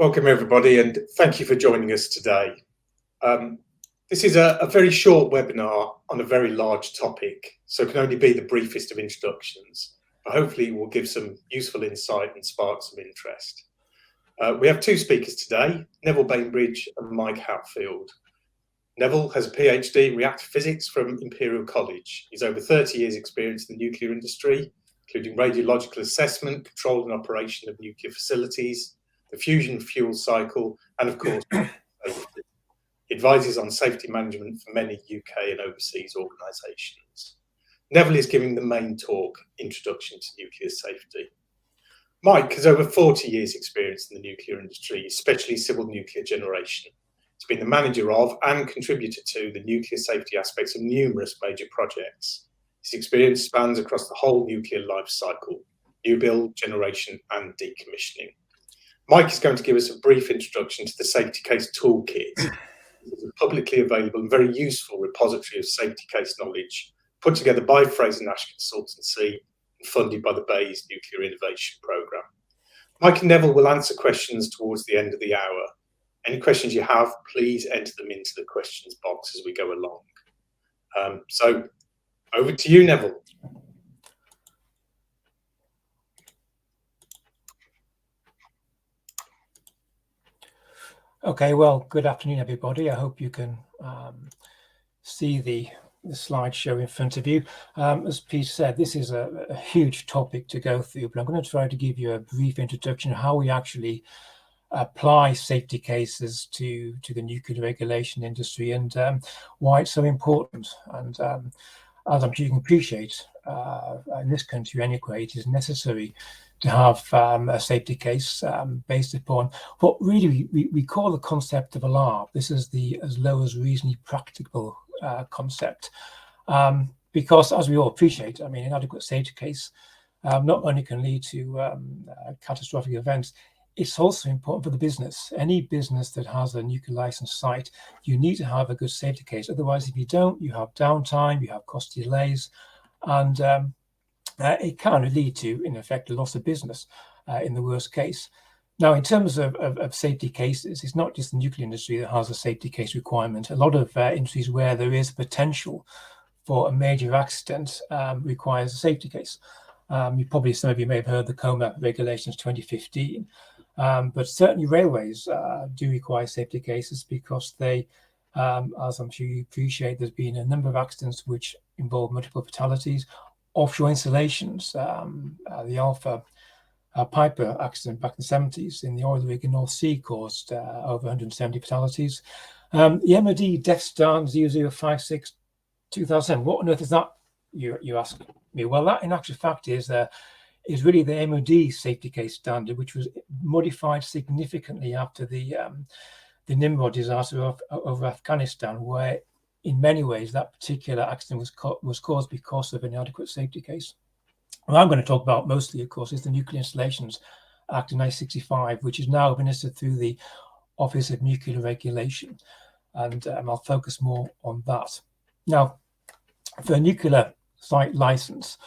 Welcome everybody, and thank you for joining us today. This is a very short webinar on a very large topic, so it can only be the briefest of introductions, but hopefully it will give some useful insight and spark some interest. We have two speakers today, Neville Bainbridge and IMechE Hatfield. Neville has a PhD in reactor physics from Imperial College. He's over 30 years experience in the nuclear industry, including radiological assessment, control and operation of nuclear facilities, the fusion fuel cycle, and of course, safety. He advises on safety management for many UK and overseas organisations. Neville is giving the main talk, Introduction to Nuclear Safety. IMechE has over 40 years experience in the nuclear industry, especially civil nuclear generation. He's been the manager of and contributor to the nuclear safety aspects of numerous major projects. His experience spans across the whole nuclear life cycle, new build, generation and decommissioning. IMechE is going to give us a brief introduction to the Safety Case Toolkit. It's a publicly available and very useful repository of safety case knowledge put together by Fraser Nash Consultancy and funded by the Bayes Nuclear Innovation Programme. IMechE and Neville will answer questions towards the end of the hour. Any questions you have, please enter them into the questions box as we go along. So over to you, Neville. Okay, well, good afternoon, everybody. I hope you can see the slideshow in front of you. As Pete said, this is a huge topic to go through, but I'm going to try to give you a brief introduction of how we actually apply safety cases to the nuclear regulation industry and why it's so important. And as I'm sure you can appreciate, in this country anyway, it is necessary to have a safety case based upon what really we call the concept of ALARP. This is the as low as reasonably practicable concept. Because as we all appreciate, I mean, an inadequate safety case not only can lead to catastrophic events, it's also important for the business. Any business that has a nuclear license site, you need to have a good safety case. Otherwise, if you don't, you have downtime, you have cost delays, and it can lead to, in effect, a loss of business in the worst case. Now, in terms of safety cases, it's not just the nuclear industry that has a safety case requirement. A lot of industries where there is potential for a major accident requires a safety case. Some of you may have heard the COMA regulations 2015, but certainly railways do require safety cases because they, as I'm sure you appreciate, there's been a number of accidents which involve multiple fatalities. Offshore installations, the Alpha Piper accident back in the 70s in the oil rig in North Sea caused over 170 fatalities. The MOD Death Star 0056 2007, what on earth is that, you ask me? Well, that in actual fact is really the MOD safety case standard, which was modified significantly after the Nimrod disaster over Afghanistan, where in many ways that particular accident was caused because of an inadequate safety case. What I'm going to talk about mostly, of course, is the Nuclear Installations Act of 1965, which is now administered through the Office of Nuclear Regulation, and I'll focus more on that. Now, for a nuclear site license,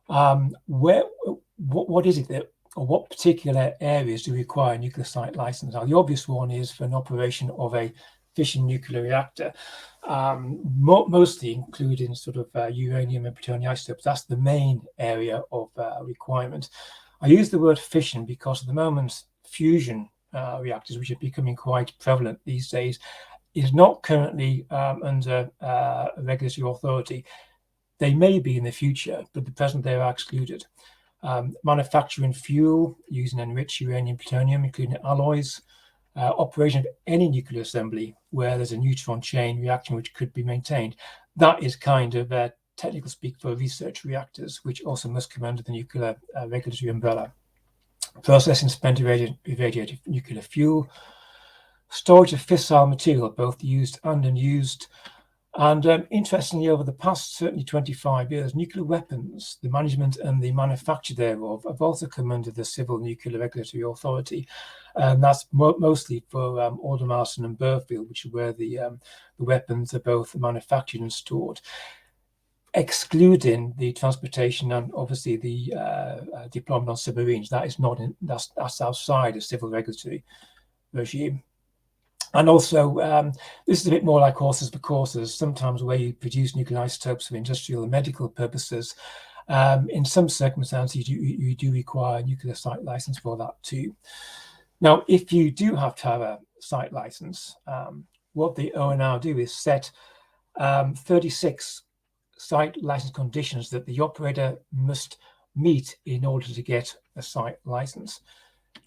what is it that, or what particular areas do require a nuclear site license? Now, the obvious one is for an operation of a fission nuclear reactor, mostly including sort of uranium and plutonium isotopes. That's the main area of requirement. I use the word fission because at the moment, fusion reactors, which are becoming quite prevalent these days, is not currently under a regulatory authority. They may be in the future, but at present they are excluded. Manufacturing fuel using enriched uranium plutonium, including alloys, operation of any nuclear assembly where there's a neutron chain reaction which could be maintained. That is kind of technical speak for research reactors, which also must come under the nuclear regulatory umbrella. Processing spent irradiated nuclear fuel, storage of fissile material, both used and unused. And interestingly, over the past certainly 25 years, nuclear weapons, the management and the manufacture thereof, have also come under the Civil Nuclear Regulatory Authority. And that's mostly for Aldermaston and Burfield, which is where the weapons are both manufactured and stored, excluding the transportation and obviously the deployment on submarines. That is not that's outside of civil regulatory regime. And also, this is a bit more like horses for courses. Sometimes where you produce nuclear isotopes for industrial and medical purposes, in some circumstances, you do require a nuclear site license for that too. Now, if you do have to have a site license, what the ONR do is set 36 site license conditions that the operator must meet in order to get a site license.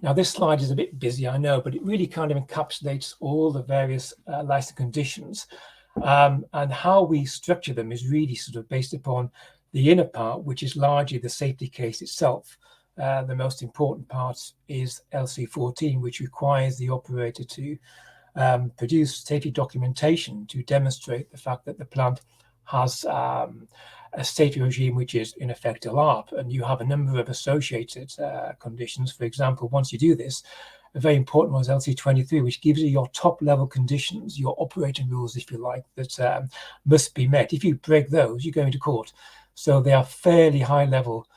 Now, this slide is a bit busy, I know, but it really kind of encapsulates all the various license conditions. And how we structure them is really sort of based upon the inner part, which is largely the safety case itself. The most important part is LC14, which requires the operator to produce safety documentation to demonstrate the fact that the plant has a safety regime which is in effect ALARP, and you have a number of associated conditions. For example, once you do this, a very important one is LC23, which gives you your top level conditions, your operating rules, if you like, that must be met. If you break those, you're going to court. So they are fairly high level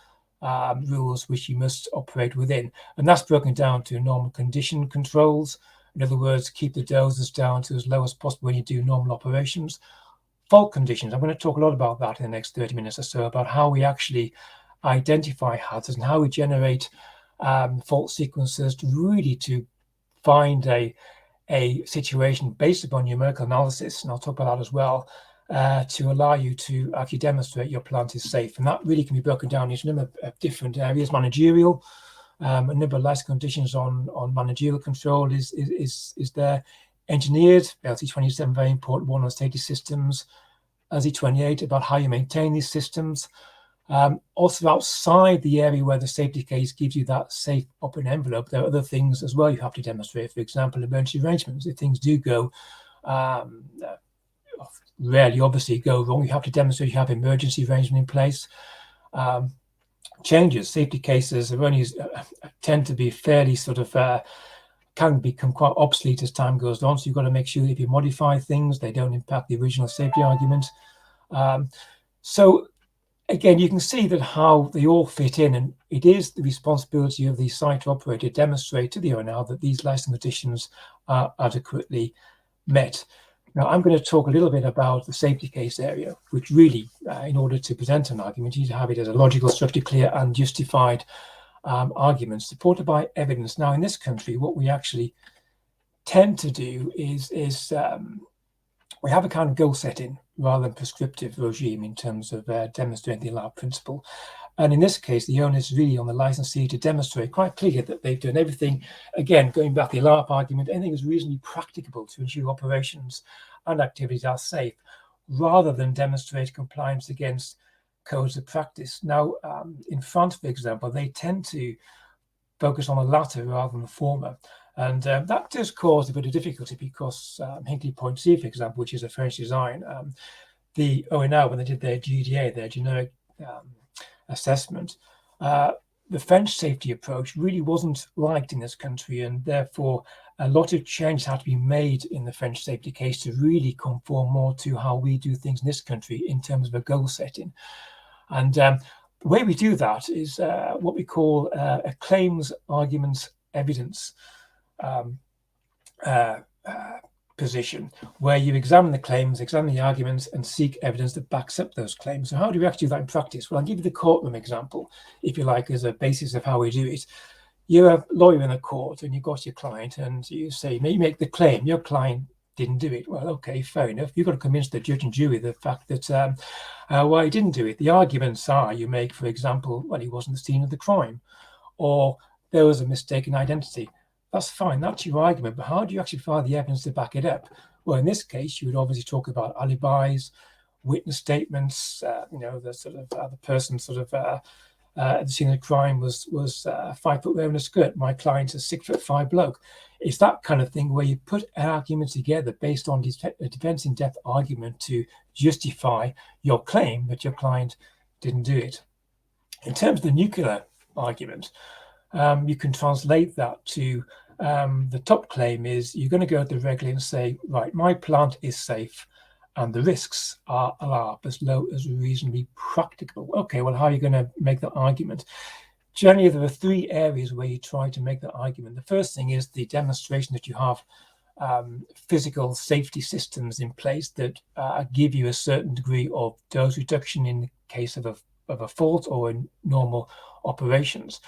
rules which you must operate within, and that's broken down to normal condition controls. In other words, keep the doses down to as low as possible when you do normal operations. Fault conditions, I'm going to talk a lot about that in the next 30 minutes or so, about how we actually identify hazards and how we generate fault sequences to find a situation based upon numerical analysis, and I'll talk about that as well, to allow you to actually demonstrate your plant is safe. And that really can be broken down into a number of different areas. Managerial, a number of license conditions on managerial control is there. Engineered, LC27, very important one on safety systems. LC28, about how you maintain these systems. Also outside the area where the safety case gives you that safe operating envelope, there are other things as well you have to demonstrate. For example, emergency arrangements. If things do go, rarely obviously go wrong, you have to demonstrate you have emergency arrangement in place. Changes, safety cases are only tend to be fairly sort of can become quite obsolete as time goes on. So you've got to make sure that if you modify things, they don't impact the original safety argument. So again, you can see that how they all fit in, and it is the responsibility of the site operator to demonstrate to the owner that these license conditions are adequately met. Now, I'm going to talk a little bit about the safety case area, which really, in order to present an argument, you need to have it as a logical, structured, clear, and justified arguments supported by evidence. Now, in this country, what we actually tend to do is we have a kind of goal setting rather than prescriptive regime in terms of demonstrating the ALARP principle. And in this case, the onus is really on the licensee to demonstrate quite clearly that they've done everything, again, going back to the ALARP argument, anything is reasonably practicable to ensure operations and activities are safe, rather than demonstrate compliance against codes of practice. Now, in France, for example, they tend to focus on the latter rather than the former. And that does cause a bit of difficulty because Hinkley Point C, for example, which is a French design, the ONR, when they did their GDA, their generic assessment, the French safety approach really wasn't liked in this country, and therefore a lot of changes had to be made in the French safety case to really conform more to how we do things in this country in terms of a goal setting. And the way we do that is what we call a claims arguments evidence position, where you examine the claims, examine the arguments, and seek evidence that backs up those claims. So how do we actually do that in practice? Well, I'll give you the courtroom example, if you like, as a basis of how we do it. You're a lawyer in a court, and you've got your client, and you say, you make the claim, your client didn't do it. Well, okay, fair enough. You've got to convince the judge and jury the fact that why he didn't do it. The arguments are you make, for example, well, he wasn't the scene of the crime, or there was a mistaken identity. That's fine, that's your argument, but how do you actually find the evidence to back it up? Well, in this case, you would obviously talk about alibis, witness statements, the sort of the person sort of at the scene of the crime was 5 foot wearing a skirt. My client's a 6'5" bloke. It's that kind of thing where you put an argument together based on a defense in-depth argument to justify your claim that your client didn't do it. In terms of the nuclear argument, you can translate that to the top claim is you're going to go to the regulator and say, right, my plant is safe and the risks are ALARP as low as reasonably practicable. Okay, well, how are you going to make that argument? generally, there are three areas where you try to make that argument. The first thing is the demonstration that you have physical safety systems in place that give you a certain degree of dose reduction in the case of a fault or in normal operations.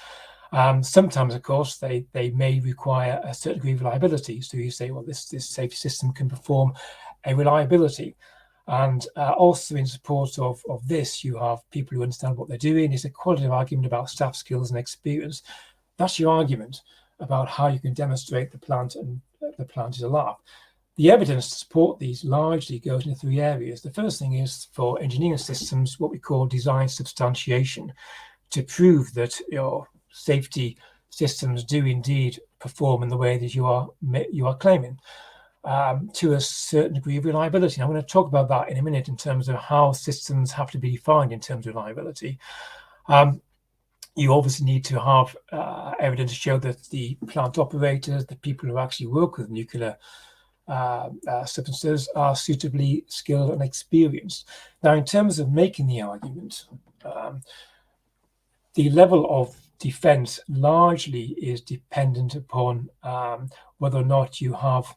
Sometimes, of course, they may require a certain degree of reliability. So you say, well, this safety system can perform a reliability. And also in support of this, you have people who understand what they're doing. It's a qualitative argument about staff skills and experience. That's your argument about how you can demonstrate the plant and the plant is ALARP. The evidence to support these largely goes into three areas. The first thing is for engineering systems, what we call design substantiation, to prove that your safety systems do indeed perform in the way that you are claiming. To a certain degree of reliability. And I'm going to talk about that in a minute in terms of how systems have to be defined in terms of reliability. You obviously need to have evidence to show that the plant operators, the people who actually work with nuclear substances, are suitably skilled and experienced. Now, in terms of making the argument, the level of defense largely is dependent upon whether or not you have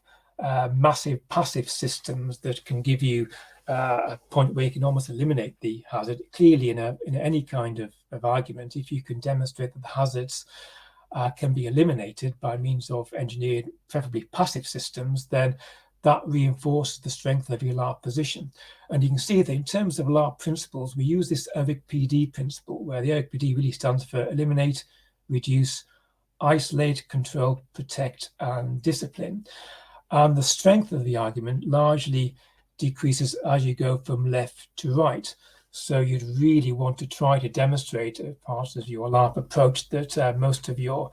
massive passive systems that can give you a point where you can almost eliminate the hazard. Clearly, in any kind of argument, if you can demonstrate that the hazards can be eliminated by means of engineered, preferably passive systems, then that reinforces the strength of your ALARP position. And you can see that in terms of ALARP principles, we use this ERIC-PD principle, where the ERIC-PD really stands for eliminate, reduce, isolate, control, protect, and discipline. And the strength of the argument largely decreases as you go from left to right. So you'd really want to try to demonstrate, as part of your ALARP approach, that most of your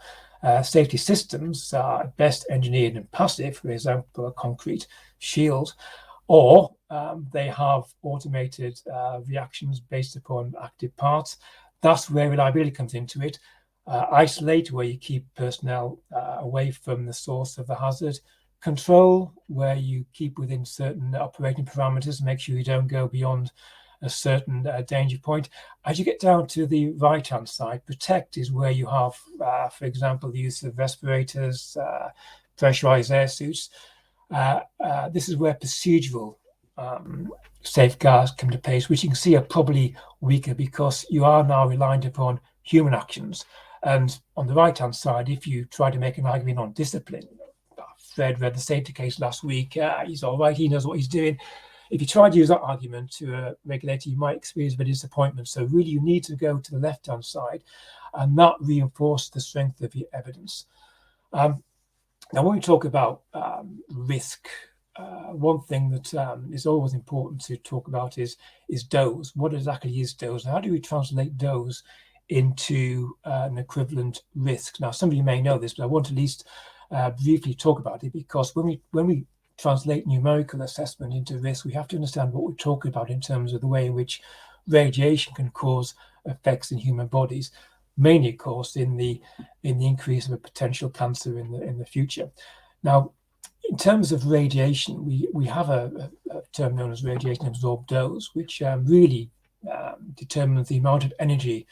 safety systems are at best engineered and passive, for example, a concrete shield, or they have automated reactions based upon active parts. That's where reliability comes into it. Isolate, where you keep personnel away from the source of the hazard. Control, where you keep within certain operating parameters, make sure you don't go beyond a certain danger point. As you get down to the right-hand side, protect is where you have, for example, the use of respirators, pressurized air suits. This is where procedural safeguards come to place, which you can see are probably weaker because you are now reliant upon human actions. And on the right-hand side, if you try to make an argument on discipline, Fred read the safety case last week. He's all right. He knows what he's doing. If you try to use that argument to a regulator, you might experience a bit of disappointment. So really, you need to go to the left-hand side, and that reinforces the strength of your evidence. Now, when we talk about risk, one thing that is always important to talk about is dose. What exactly is dose? How do we translate dose into an equivalent risk? Now, some of you may know this, but I want to at least briefly talk about it, because when we translate numerical assessment into risk, we have to understand what we're talking about in terms of the way in which radiation can cause effects in human bodies, mainly, of course, in the increase of a potential cancer in the future. Now, in terms of radiation, we have a term known as radiation absorbed dose, which really determines the amount of energy,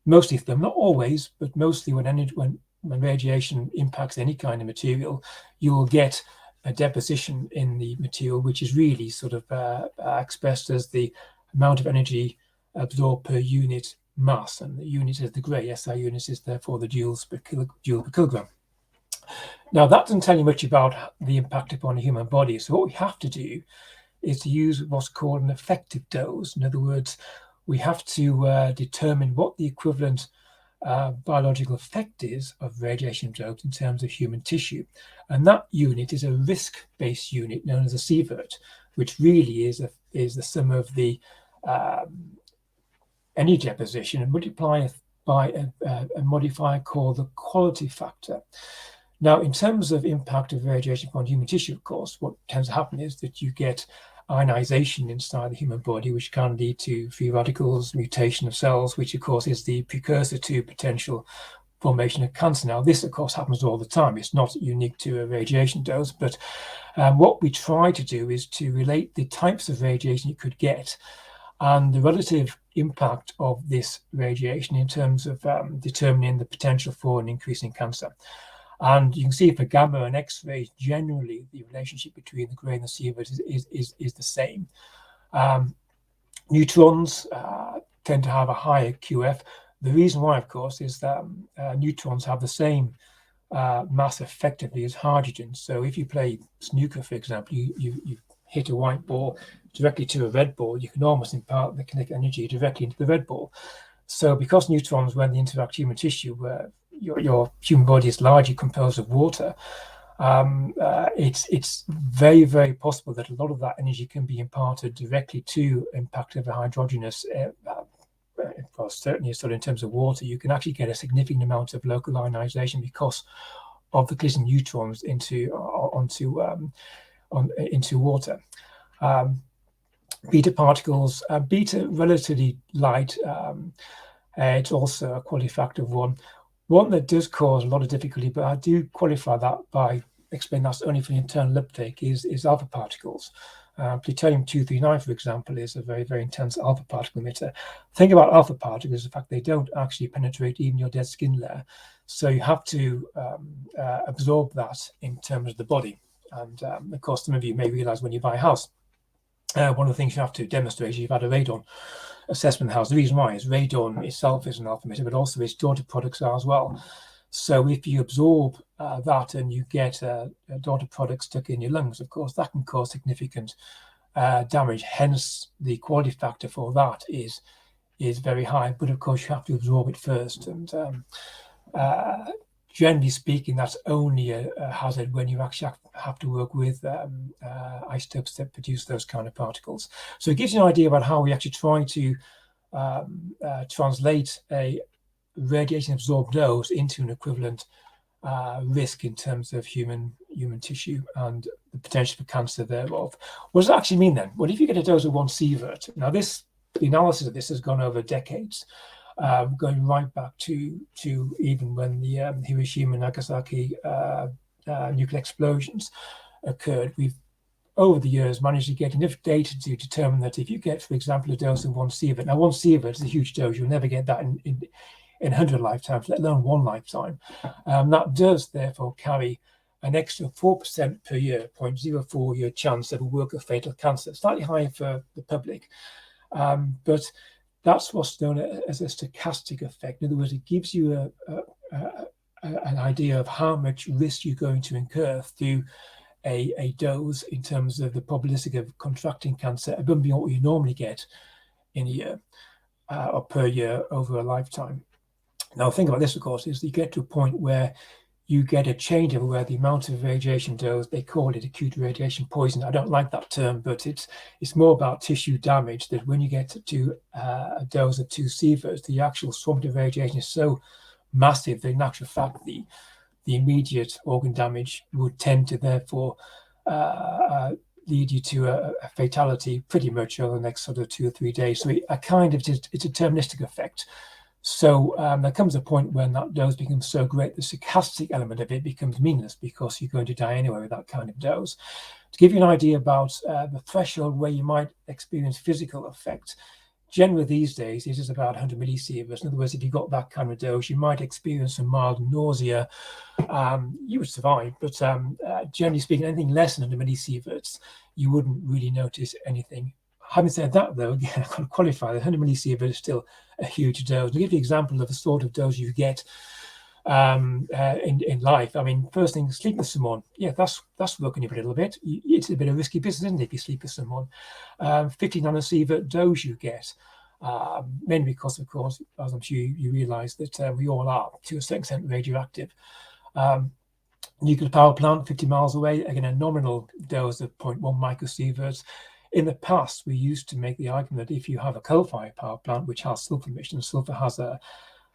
mostly for them, not always, but mostly when radiation impacts any kind of material, you will get a deposition in the material, which is really sort of expressed as the amount of energy absorbed per unit mass, and the unit is the grey. SI unit is therefore the joules per kilogram. Now, that doesn't tell you much about the impact upon the human body. So what we have to do is to use what's called an effective dose. In other words, we have to determine what the equivalent biological effect is of radiation absorbed in terms of human tissue. And that unit is a risk-based unit known as a sievert, which really is the sum of the any deposition and multiplied by a modifier called the quality factor. Now, in terms of impact of radiation upon human tissue, of course, what tends to happen is that you get ionization inside the human body, which can lead to free radicals, mutation of cells, which of course is the precursor to potential formation of cancer. Now, this of course happens all the time. It's not unique to a radiation dose, but what we try to do is to relate the types of radiation you could get and the relative impact of this radiation in terms of determining the potential for an increase in cancer. And you can see for gamma and X-rays, generally the relationship between the gray and the sievert is the same. Neutrons tend to have a higher QF. The reason why, of course, is that neutrons have the same mass effectively as hydrogen. So if you play snooker, for example, you hit a white ball directly to a red ball, you can almost impart the kinetic energy directly into the red ball. So because neutrons, when they interact with human tissue, where your human body is largely composed of water, it's very, very possible that a lot of that energy can be imparted directly to impact of a hydrogenous, well, certainly sort of in terms of water. You can actually get a significant amount of local ionization because of the collision neutrons into water. Beta particles, beta relatively light. It's also a quality factor of 1. One that does cause a lot of difficulty, but I do qualify that by explaining that's only for the internal uptake, is alpha particles. Plutonium-239, for example, is a very, very intense alpha particle emitter. The thing about alpha particles is the fact they don't actually penetrate even your dead skin layer. So you have to absorb that in terms of the body. And of course, some of you may realize when you buy a house, one of the things you have to demonstrate is you've had a radon assessment house. The reason why is radon itself is an alpha emitter, but also its daughter products are as well. So if you absorb that and you get a daughter product stuck in your lungs, of course, that can cause significant damage. Hence, the quality factor for that is very high. But of course, you have to absorb it first. And generally speaking, that's only a hazard when you actually have to work with isotopes that produce those kind of particles. So it gives you an idea about how we actually try to translate a radiation absorbed dose into an equivalent risk in terms of human tissue and the potential for cancer thereof. What does that actually mean then? Well, if you get a dose of 1 sievert, now the analysis of this has gone over decades, going right back to even when the Hiroshima and Nagasaki nuclear explosions occurred. We've over the years managed to get enough data to determine that if you get, for example, a dose of 1 sievert, now 1 sievert is a huge dose, you'll never get that in 100 lifetimes, let alone 1 lifetime. That does therefore carry an extra 4% per year, 0.04 year chance of a work of fatal cancer, slightly higher for the public. But that's what's known as a stochastic effect. In other words, it gives you an idea of how much risk you're going to incur through a dose in terms of the probability of contracting cancer above and beyond what you normally get in a year or per year over a lifetime. Now, the thing about this, of course, is you get to a point where you get a changeover where the amount of radiation dose, they call it acute radiation poison. I don't like that term, but it's more about tissue damage, that when you get to a dose of 2 sieverts, the actual swamping of radiation is so massive that in actual fact, the immediate organ damage would tend to therefore lead you to a fatality pretty much over the next sort of 2 or 3 days. So it's a deterministic effect. So there comes a point when that dose becomes so great, the stochastic element of it becomes meaningless because you're going to die anyway with that kind of dose. To give you an idea about the threshold where you might experience physical effect, generally these days it is about 100 millisieverts. In other words, if you got that kind of dose, you might experience some mild nausea. You would survive, but generally speaking, anything less than 100 millisieverts, you wouldn't really notice anything. Having said that, though, again, I've got to qualify that 100 millisievert is still a huge dose. To give you an example of the sort of dose you get in life, I mean, first thing, sleep with someone. Yeah, that's working you a little bit. It's a bit of risky business, isn't it, if you sleep with someone? 50 nanosievert dose you get, mainly because, of course, as I'm sure you realise, that we all are, to a certain extent, radioactive. Nuclear power plant 50 miles away, again, a nominal dose of 0.1 microsieverts. In the past, we used to make the argument that if you have a coal-fired power plant which has sulfur emissions, sulfur has one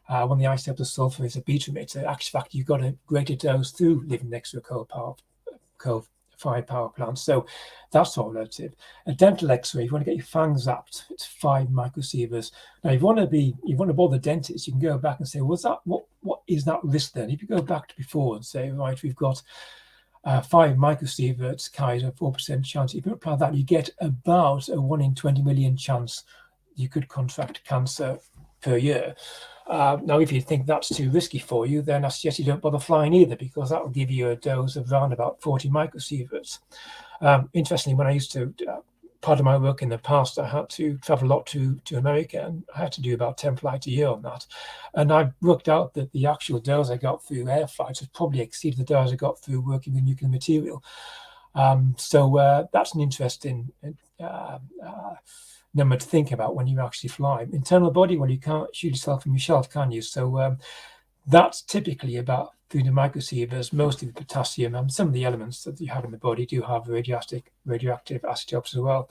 of the isotopes of sulfur is a beta emitter. Actually, you've got a greater dose through living next to a coal-fired power plant. So that's all relative. A dental X-ray, if you want to get your fangs zapped, it's 5 microsieverts. Now, if you want to bother the dentist, you can go back and say, what is that risk then? If you go back to before and say, right, we've got 5 microsieverts carries a 4% chance. If you apply that, you get about a 1 in 20 million chance you could contract cancer per year. Now, if you think that's too risky for you, then I suggest you don't bother flying either, because that will give you a dose of around about 40 microsieverts. Interestingly, when I used to, part of my work in the past, I had to travel a lot to America, and I had to do about 10 flights a year on that. And I worked out that the actual dose I got through air flights has probably exceeded the dose I got through working with nuclear material. So that's an interesting number to think about when you actually fly. Internal body, well, you can't shoot yourself from your shelf, can you? So that's typically about 300 microsieverts, mostly the potassium, and some of the elements that you have in the body do have radioactive isotopes as well.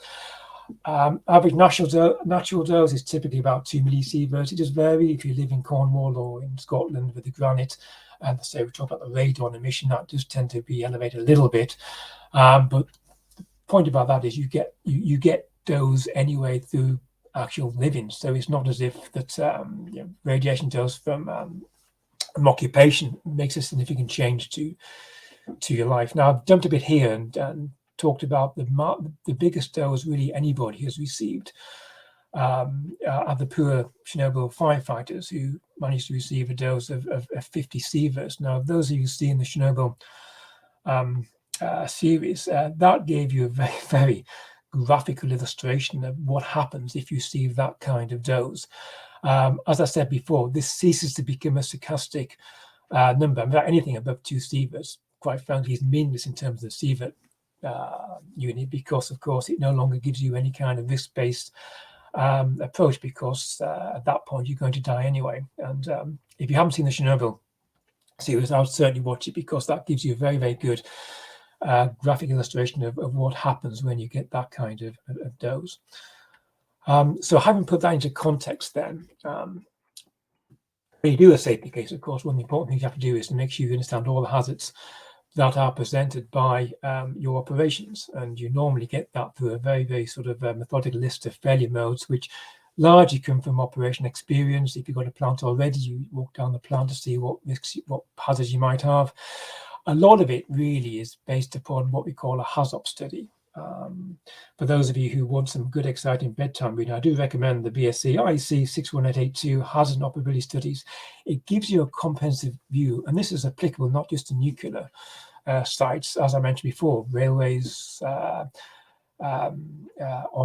Average natural dose is typically about 2 millisieverts. It does vary if you live in Cornwall or in Scotland with the granite. And so we talk about the radon emission, that does tend to be elevated a little bit. But the point about that is you get dose anyway through actual living. So it's not as if that radiation dose from an occupation makes a significant change to your life. Now, I've jumped a bit here and talked about the biggest dose really anybody has received are the poor Chernobyl firefighters who managed to receive a dose of 50 sieverts. Now, those of you who see in the Chernobyl series, that gave you a very, very graphical illustration of what happens if you receive that kind of dose. As I said before, this ceases to become a stochastic number. In fact, anything above 2 sieverts, quite frankly, is meaningless in terms of the sievert unit, because, of course, it no longer gives you any kind of risk-based approach, because at that point you're going to die anyway. And if you haven't seen the Chernobyl series, I would certainly watch it, because that gives you a very, very good graphic illustration of what happens when you get that kind of dose. So having put that into context, then when you do a safety case, of course, one of the important things you have to do is to make sure you understand all the hazards that are presented by your operations, and you normally get that through a very, very sort of methodical list of failure modes, which largely come from operation experience. If you've got a plant already, you walk down the plant to see what risks, what hazards you might have. A lot of it really is based upon what we call a HAZOP study. For those of you who want some good, exciting bedtime reading, I do recommend the BSc IEC 61882 Hazard and Operability Studies. It gives you a comprehensive view, and this is applicable not just to nuclear sites, as I mentioned before. Railways, oil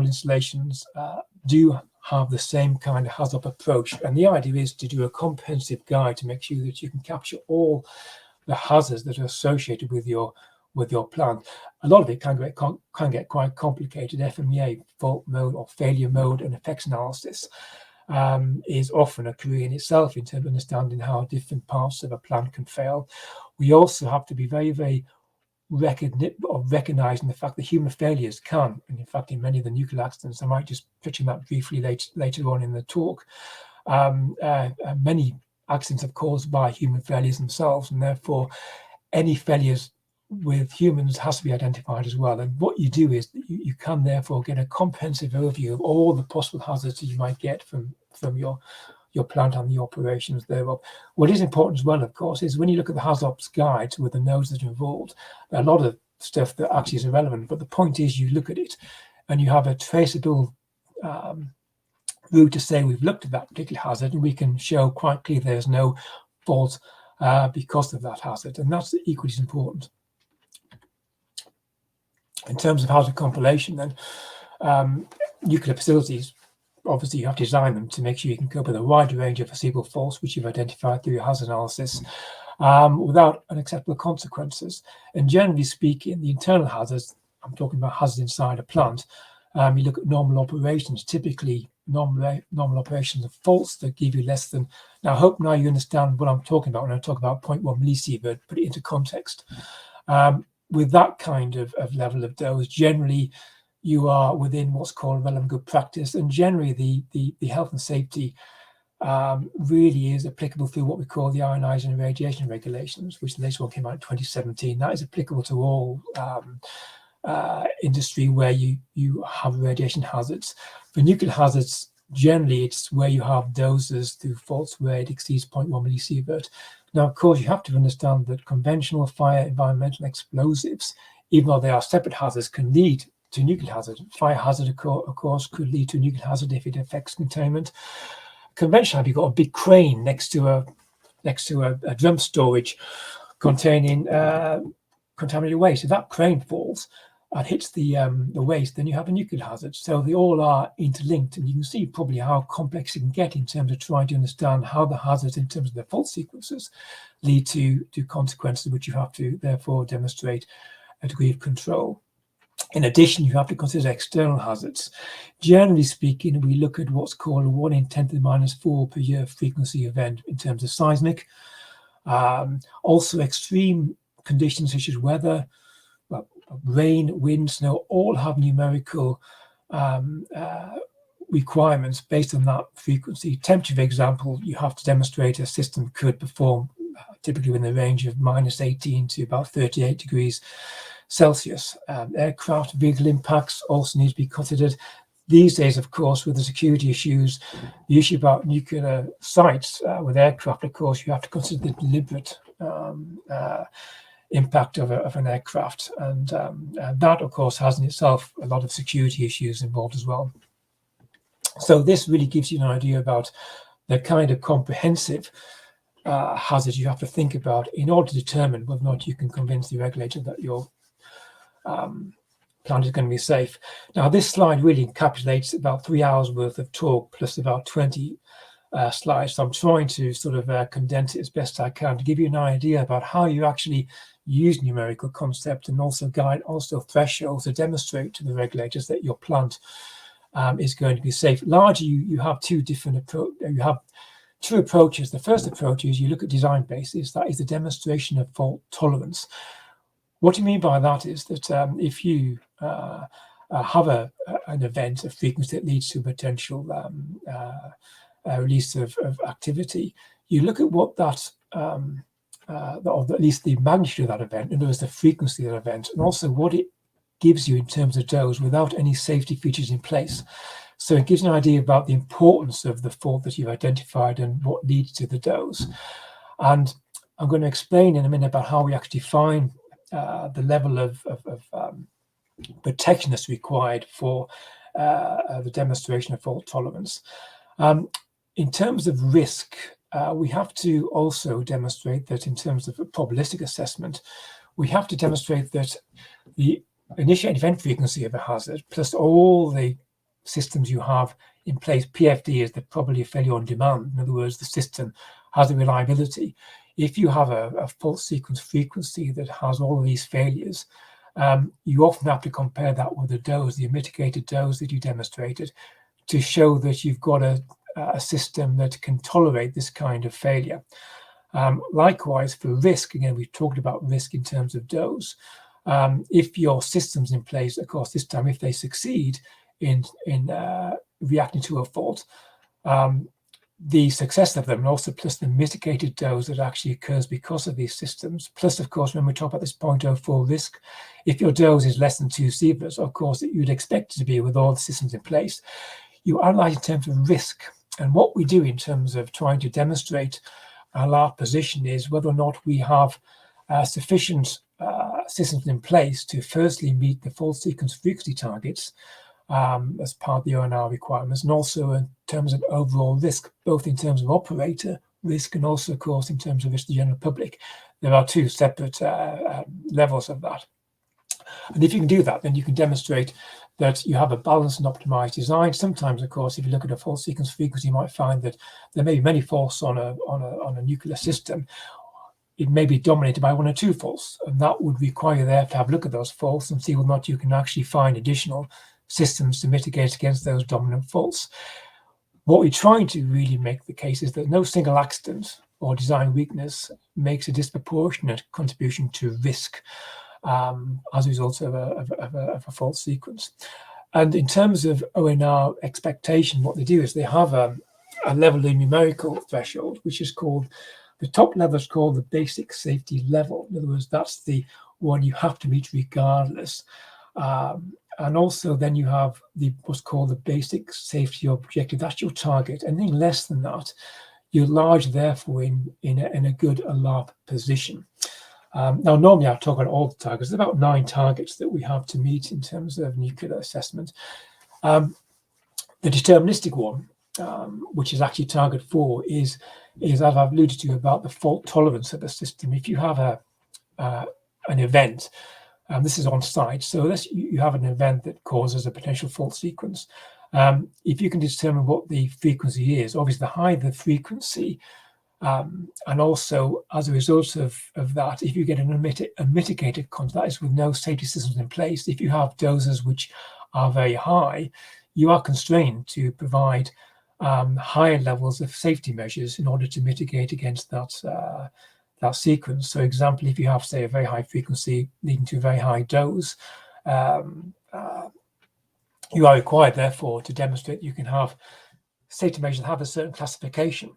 installations do have the same kind of HAZOP approach, and the idea is to do a comprehensive guide to make sure that you can capture all the hazards that are associated with your plant. A lot of it can get quite complicated. FMEA, fault mode or failure mode, and effects analysis is often a career in itself in terms of understanding how different parts of a plant can fail. We also have to be very, very recognizing the fact that human failures can, and in fact in many of the nuclear accidents, I might just touch on that briefly later on in the talk, many accidents are caused by human failures themselves, and therefore any failures with humans has to be identified as well. And what you do is you can therefore get a comprehensive overview of all the possible hazards that you might get from your plant and the operations thereof. What is important as well, of course, is when you look at the HAZOPs guides with the nodes that are involved, a lot of stuff that actually is irrelevant, but the point is you look at it and you have a traceable route to say we've looked at that particular hazard, and we can show quite clearly there's no fault because of that hazard, and that's equally as important. In terms of hazard compilation, then, nuclear facilities, obviously you have to design them to make sure you can cope with a wide range of foreseeable faults, which you've identified through your hazard analysis, without unacceptable consequences. And generally speaking, the internal hazards, I'm talking about hazards inside a plant, you look at normal operations, typically normal operations of faults that give you less than, now I hope now you understand what I'm talking about when I talk about 0.1 millisievert, put it into context. With that kind of level of dose, generally you are within what's called relevant good practice, and generally the health and safety really is applicable through what we call the ionizing and radiation regulations, which the latest one came out in 2017. That is applicable to all industry where you have radiation hazards. For nuclear hazards, generally it's where you have doses through faults where it exceeds 0.1 millisievert. Now, of course, you have to understand that conventional fire, environmental explosives, even though they are separate hazards, can lead to nuclear hazard. Fire hazard, of course, could lead to nuclear hazard if it affects containment. Conventionally, you've got a big crane next to a drum storage containing contaminated waste. If that crane falls and hits the waste, then you have a nuclear hazard. So they all are interlinked, and you can see probably how complex it can get in terms of trying to understand how the hazards, in terms of the fault sequences, lead to consequences which you have to therefore demonstrate a degree of control. In addition, you have to consider external hazards. Generally speaking, we look at what's called a 1 in 10 to the minus 4 per year frequency event in terms of seismic. Also, extreme conditions such as weather, rain, wind, snow, all have numerical requirements based on that frequency. Temperature, for example, you have to demonstrate a system could perform typically in the range of minus 18 to about 38 degrees Celsius. Aircraft vehicle impacts also need to be considered. These days, of course, with the security issues, the issue about nuclear sites with aircraft, of course, you have to consider the deliberate impact of an aircraft. And that, of course, has in itself a lot of security issues involved as well. So this really gives you an idea about the kind of comprehensive hazards you have to think about in order to determine whether or not you can convince the regulator that your plant is going to be safe. Now, this slide really encapsulates about 3 hours worth of talk plus about 20 slides. So I'm trying to sort of condense it as best I can to give you an idea about how you actually use numerical concept and also guide thresholds to demonstrate to the regulators that your plant is going to be safe. Largely, you have two approaches. The first approach is you look at design basis. That is the demonstration of fault tolerance. What do you mean by that is that if you have an event, a frequency that leads to potential release of activity, you look at what that, or at least the magnitude of that event, in other words, the frequency of that event, and also what it gives you in terms of dose without any safety features in place. So it gives you an idea about the importance of the fault that you've identified and what leads to the dose. And I'm going to explain in a minute about how we actually define the level of protection that's required for the demonstration of fault tolerance. In terms of risk, we have to also demonstrate that in terms of a probabilistic assessment, we have to demonstrate that the initiated event frequency of a hazard plus all the systems you have in place, PFD is the probability of failure on demand. In other words, the system has the reliability. If you have a fault sequence frequency that has all of these failures, you often have to compare that with the dose, the mitigated dose that you demonstrated, to show that you've got a system that can tolerate this kind of failure. Likewise, for risk, again, we've talked about risk in terms of dose. If your system's in place, of course, this time, if they succeed in reacting to a fault, the success of them, and also plus the mitigated dose that actually occurs because of these systems, plus, of course, when we talk about this 0.04 risk, if your dose is less than 2 sieverts, of course, you'd expect it to be with all the systems in place. You analyze in terms of risk. And what we do in terms of trying to demonstrate our position is whether or not we have sufficient systems in place to firstly meet the fault sequence frequency targets as part of the ONR requirements, and also in terms of overall risk, both in terms of operator risk and also, of course, in terms of risk to the general public. There are two separate levels of that. And if you can do that, then you can demonstrate that you have a balanced and optimized design. Sometimes, of course, if you look at a fault sequence frequency, you might find that there may be many faults on a nuclear system. It may be dominated by 1 or 2 faults, and that would require you there to have a look at those faults and see whether or not you can actually find additional systems to mitigate against those dominant faults. What we're trying to really make the case is that no single accident or design weakness makes a disproportionate contribution to risk as a result of a fault sequence. And in terms of ONR expectation, what they do is they have a level of numerical threshold, which is called, the top level is called the basic safety level. In other words, that's the one you have to meet regardless. And also then you have what's called the basic safety objective. That's your target. Anything less than that, you're largely therefore in a good ALARP position. Now, normally I talk about all the targets. There's about 9 targets that we have to meet in terms of nuclear assessment. The deterministic one, which is actually target 4, is as I've alluded to, about the fault tolerance of the system. If you have an event, this is on site, so you have an event that causes a potential fault sequence. If you can determine what the frequency is, obviously the higher the frequency, and also as a result of that, if you get a mitigated content, that is with no safety systems in place, if you have doses which are very high, you are constrained to provide higher levels of safety measures in order to mitigate against that sequence. So example, if you have, say, a very high frequency leading to a very high dose, you are required, therefore, to demonstrate you can have safety measures that have a certain classification.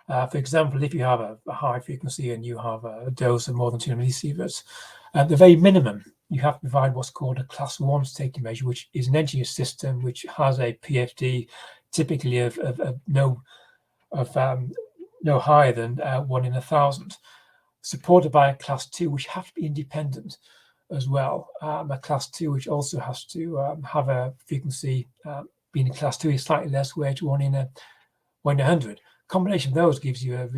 For example, if you have a high frequency and you have a dose of more than 200 millisieverts, at the very minimum, you have to provide what's called a class 1 safety measure, which is an engineered system which has a PFD typically of no higher than 1 in 1,000, supported by a class 2, which have to be independent as well. A class 2, which also has to have a frequency, being a class 2 is slightly less, where it's 1 in 100. Combination of those gives you a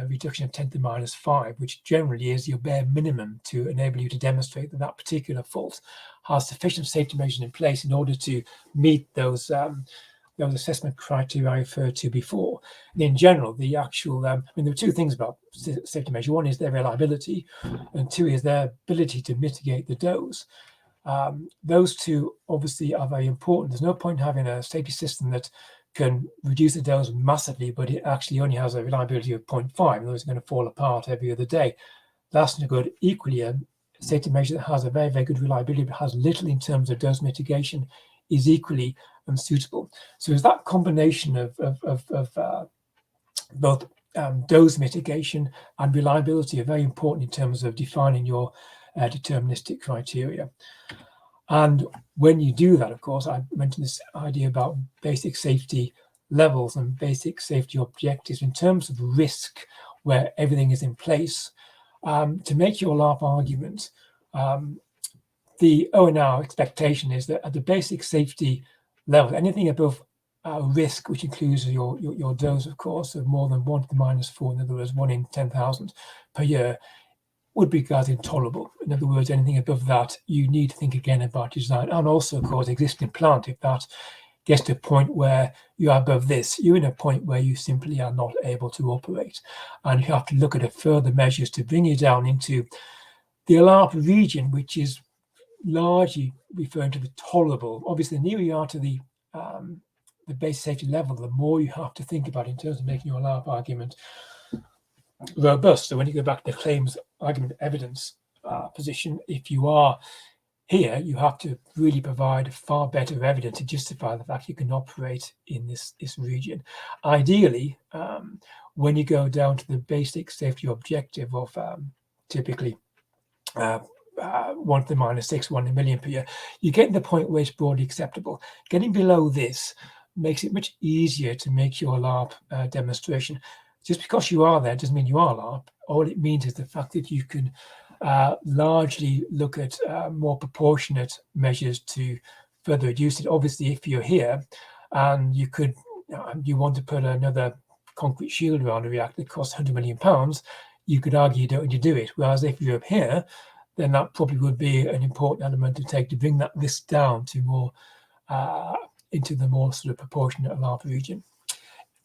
reduction of 10 to the minus 5, which generally is your bare minimum to enable you to demonstrate that that particular fault has sufficient safety measures in place in order to meet those assessment criteria I referred to before. And in general, the actual, there are 2 things about safety measure. One is their reliability, and 2 is their ability to mitigate the dose. Those 2 obviously are very important. There's no point in having a safety system that can reduce the dose massively, but it actually only has a reliability of 0.5. In other words, it's going to fall apart every other day. That's not good. Equally, a safety measure that has a very, very good reliability but has little in terms of dose mitigation is equally unsuitable. So it's that combination of both dose mitigation and reliability are very important in terms of defining your deterministic criteria. And when you do that, of course, I mentioned this idea about basic safety levels and basic safety objectives in terms of risk, where everything is in place. To make your ALARP argument, the ONR expectation is that at the basic safety level, anything above risk, which includes your dose, of course, of more than 1 to the minus 4, in other words, 1 in 10,000 per year, would be regarded intolerable. In other words, anything above that, you need to think again about design, and also, of course, existing plant. If that gets to a point where you are above this, you're in a point where you simply are not able to operate. And you have to look at further measures to bring you down into the ALARP region, which is largely referring to the tolerable. Obviously, the nearer you are to the base safety level, the more you have to think about in terms of making your ALARP argument robust. So when you go back to the claims argument evidence position, if you are here, you have to really provide far better evidence to justify the fact you can operate in this region. Ideally, when you go down to the basic safety objective of typically 1 to the minus 6, 1 in a million per year, you get to the point where it's broadly acceptable. Getting below this makes it much easier to make your ALARP demonstration. Just because you are there doesn't mean you are ALARP. All it means is the fact that you can largely look at more proportionate measures to further reduce it. Obviously, if you're here and you want to put another concrete shield around a reactor that costs £100 million, you could argue you don't need to do it. Whereas if you're up here, then that probably would be an important element to take to bring that risk down to more into the more sort of proportionate ALARP region.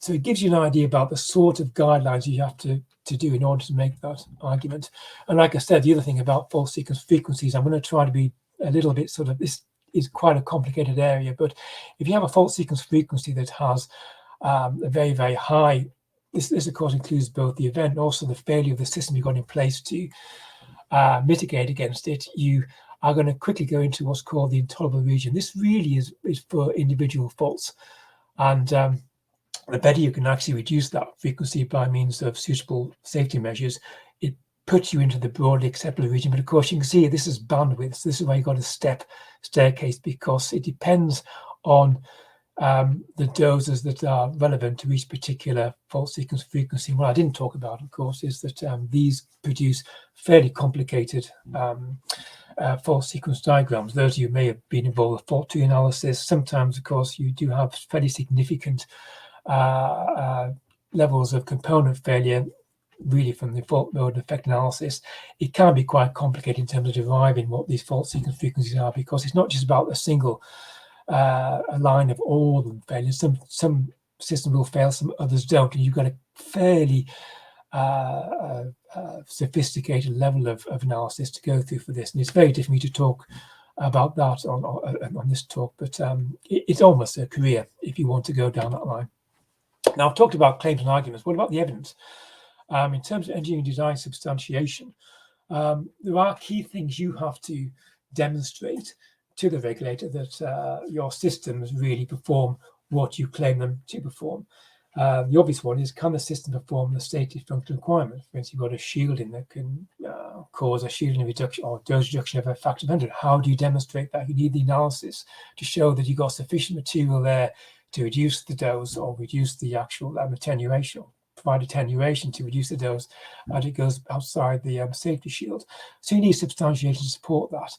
So it gives you an idea about the sort of guidelines you have to do in order to make that argument. And like I said, the other thing about fault sequence frequencies, I'm going to try to be a little bit sort of, this is quite a complicated area, but if you have a fault sequence frequency that has a very, very high, this of course includes both the event and also the failure of the system you've got in place to mitigate against it, you are going to quickly go into what's called the intolerable region. This really is for individual faults. And the better you can actually reduce that frequency by means of suitable safety measures, it puts you into the broadly acceptable region. But of course, you can see this is bandwidth. So this is why you've got a staircase, because it depends on the doses that are relevant to each particular fault sequence frequency. What I didn't talk about, of course, is that these produce fairly complicated fault sequence diagrams. Those of you may have been involved with fault tree analysis. Sometimes, of course, you do have fairly significant levels of component failure, really from the fault mode effect analysis. It can be quite complicated in terms of deriving what these fault sequence frequencies are, because it's not just about a single a line of all of them failing. Some systems will fail, some others don't, and you've got a fairly sophisticated level of analysis to go through for this. And it's very difficult for me to talk about that on this talk, but it's almost a career if you want to go down that line. Now, I've talked about claims and arguments. What about the evidence? In terms of engineering design substantiation, there are key things you have to demonstrate to the regulator that your systems really perform what you claim them to perform. The obvious one is, can the system perform the stated functional requirements? For instance, you've got a shielding that can cause a shielding reduction or dose reduction of a factor of 100. How do you demonstrate that? You need the analysis to show that you've got sufficient material there to reduce the dose or reduce the actual attenuation, or provide attenuation to reduce the dose as it goes outside the safety shield. So you need substantiation to support that.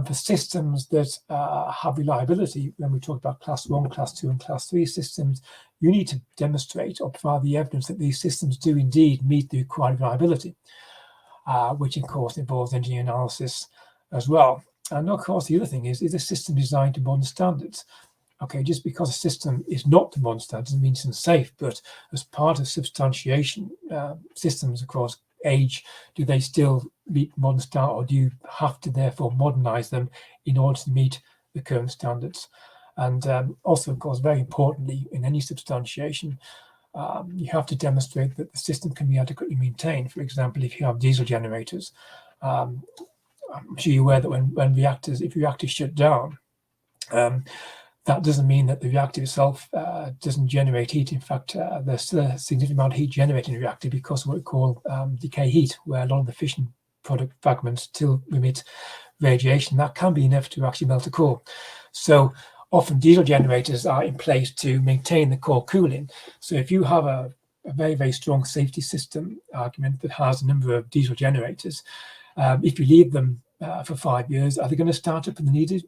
For systems that have reliability, when we talk about class 1, class 2, and class 3 systems, you need to demonstrate or provide the evidence that these systems do indeed meet the required reliability, which of course involves engineering analysis as well. And of course, the other thing is the system designed to modern standards? Okay, just because a system is not to modern standards doesn't mean it's unsafe, but as part of substantiation, systems across age, do they still meet modern standards, or do you have to therefore modernize them in order to meet the current standards? And also, of course, very importantly, in any substantiation, you have to demonstrate that the system can be adequately maintained. For example, if you have diesel generators, I'm sure you're aware that when reactors, if reactors shut down, that doesn't mean that the reactor itself doesn't generate heat. In fact, there's still a significant amount of heat generated in the reactor because of what we call decay heat, where a lot of the fission product fragments still emit radiation. That can be enough to actually melt a core. So often diesel generators are in place to maintain the core cooling. So if you have a very, very strong safety system argument that has a number of diesel generators, if you leave them for 5 years, are they going to start up and needed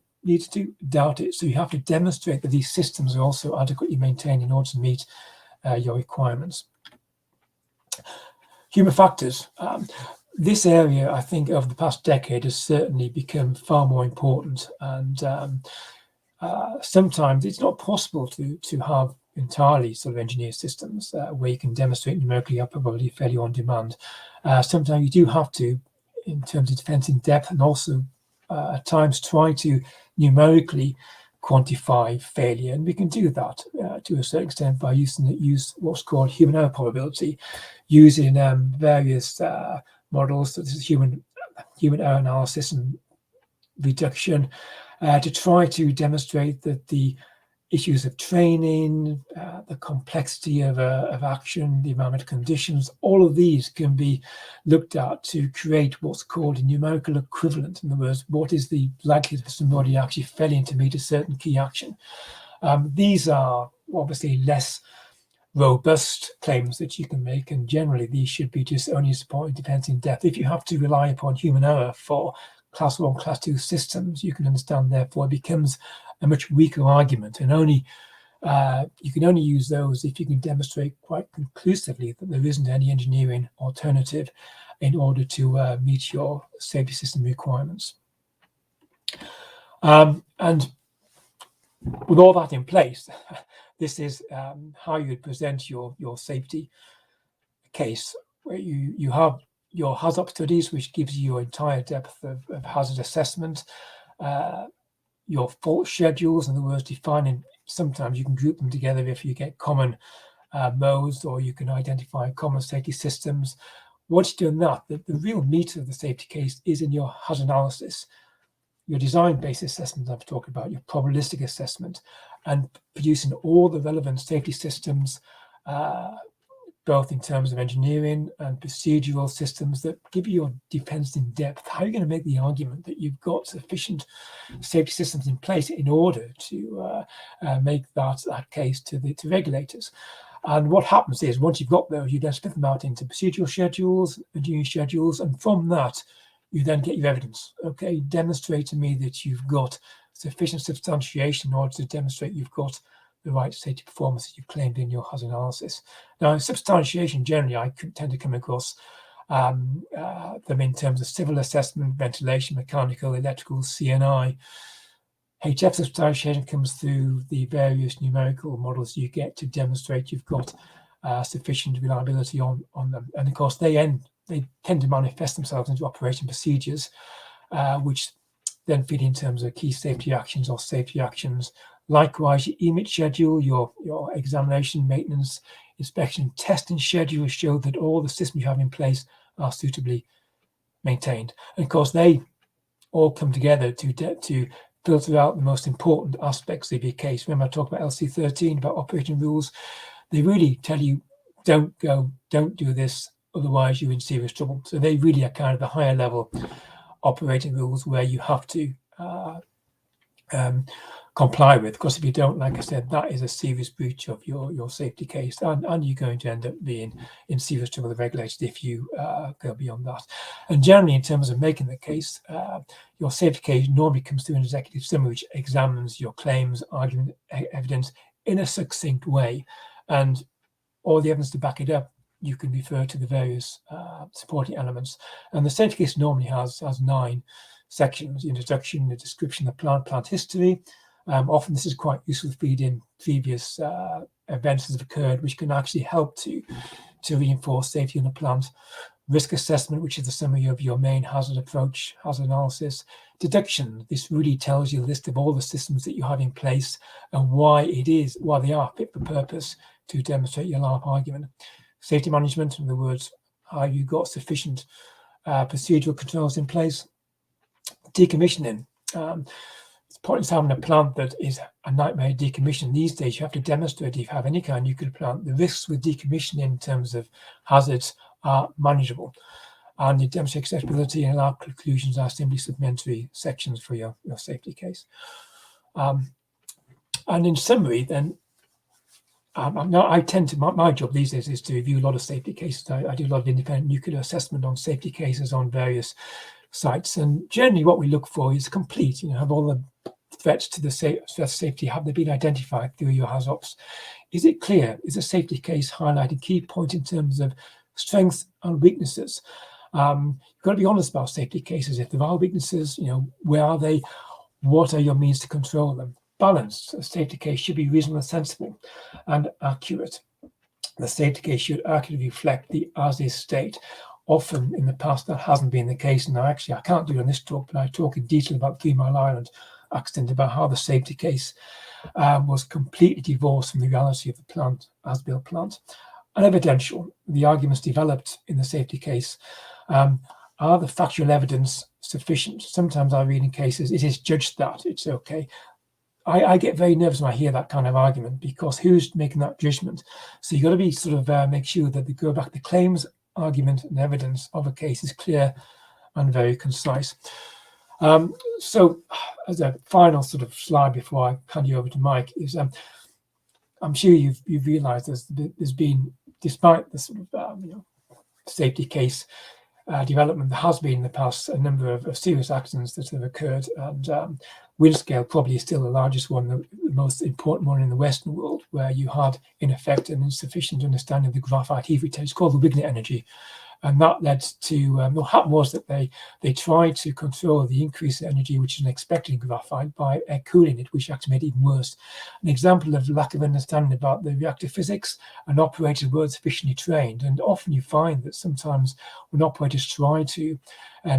to? Doubt it. So you have to demonstrate that these systems are also adequately maintained in order to meet your requirements. Human factors. This area, I think, over the past decade has certainly become far more important, and sometimes it's not possible to have entirely sort of engineered systems where you can demonstrate numerically probability of failure on demand. Sometimes you do have to, in terms of defense in depth, and also at times try to numerically quantify failure, and we can do that to a certain extent by use what's called human error probability, using various models such as human error analysis and reduction to try to demonstrate that the issues of training, the complexity of action, the environmental conditions, all of these can be looked at to create what's called a numerical equivalent. In other words, what is the likelihood of somebody actually failing to meet a certain key action? These are obviously less robust claims that you can make, and generally these should be just only supporting defense in depth. If you have to rely upon human error for class 1, class 2 systems, you can understand therefore it becomes a much weaker argument, and you can only use those if you can demonstrate quite conclusively that there isn't any engineering alternative in order to meet your safety system requirements. And with all that in place, this is how you would present your safety case, where you have your HAZOP studies, which gives you your entire depth of hazard assessment, your fault schedules, in other words, defining, sometimes you can group them together if you get common modes, or you can identify common safety systems. Once you've done that, the real meat of the safety case is in your hazard analysis, your design-based assessment I've talked about, your probabilistic assessment, and producing all the relevant safety systems both in terms of engineering and procedural systems that give you your defense in depth. How are you going to make the argument that you've got sufficient safety systems in place in order to make that case to regulators? And what happens is, once you've got those, you then split them out into procedural schedules, engineering schedules, and from that, you then get your evidence. Okay, demonstrate to me that you've got sufficient substantiation in order to demonstrate you've got the right safety performance that you've claimed in your hazard analysis. Now, substantiation, generally, I tend to come across them in terms of civil assessment, ventilation, mechanical, electrical, CNI. HF substantiation comes through the various numerical models you get to demonstrate you've got sufficient reliability on them. And of course, they tend to manifest themselves into operation procedures, which then feed in terms of key safety actions or safety actions. Likewise, your IMechE schedule, your examination, maintenance, inspection, testing schedule show that all the systems you have in place are suitably maintained. And of course, they all come together to filter out the most important aspects of your case. Remember, I talked about LC13, about operating rules. They really tell you, don't do this, otherwise you're in serious trouble. So they really are kind of the higher level operating rules where you have to comply with, because if you don't, like I said, that is a serious breach of your safety case, and you're going to end up being in serious trouble with the regulators if you go beyond that. And generally, in terms of making the case, your safety case normally comes through an executive summary which examines your claims, argument, evidence in a succinct way, and all the evidence to back it up, you can refer to the various supporting elements. And the safety case normally has 9 sections: the introduction, the description of plant history. Often this is quite useful to feed in previous events that have occurred, which can actually help to reinforce safety in the plant. Risk assessment, which is the summary of your main hazard approach, hazard analysis. Deduction, this really tells you a list of all the systems that you have in place and why they are fit for purpose to demonstrate your ALARP argument. Safety management, in other words, have you got sufficient procedural controls in place? Decommissioning. It's pointless having a plant that is a nightmare to decommission. These days, you have to demonstrate if you have any kind of nuclear plant, the risks with decommissioning in terms of hazards are manageable. And you demonstrate accessibility and ALARP conclusions are simply supplementary sections for your safety case. And in summary, then, I tend to, my job these days is to review a lot of safety cases. I do a lot of independent nuclear assessment on safety cases on various sites. And generally what we look for is complete, have all the threats to the safety, have they been identified through your HAZOPs? Is it clear? Is a safety case highlighting key points in terms of strengths and weaknesses? You've got to be honest about safety cases. If there are weaknesses, where are they? What are your means to control them? Balanced. A safety case should be reasonable and sensible and accurate. The safety case should accurately reflect the as-is state. Often in the past, that hasn't been the case. Now, actually, I can't do it on this talk, but I talk in detail about 3 Mile Island accident, about how the safety case was completely divorced from the reality of the plant, as-built plant. And evidential. The arguments developed in the safety case. Are the factual evidence sufficient? Sometimes I read in cases, it is judged that it's okay. I get very nervous when I hear that kind of argument, because who's making that judgment? So you've got to be sort of make sure that they go back. The claims, argument, and evidence of a case is clear and very concise. So as a final sort of slide before I hand you over to Mike, is I'm sure you've realised there's been, despite the sort of safety case development, there has been in the past a number of serious accidents that have occurred, and Windscale probably is still the largest one, the most important one in the Western world, where you had in effect an insufficient understanding of the graphite heat retention. It's called the Wignet energy, and that led to what happened was that they tried to control the increase in energy which is expected in graphite by cooling it, which actually made it even worse. An example of lack of understanding about the reactor physics, and operators weren't sufficiently trained. And often you find that sometimes when operators try to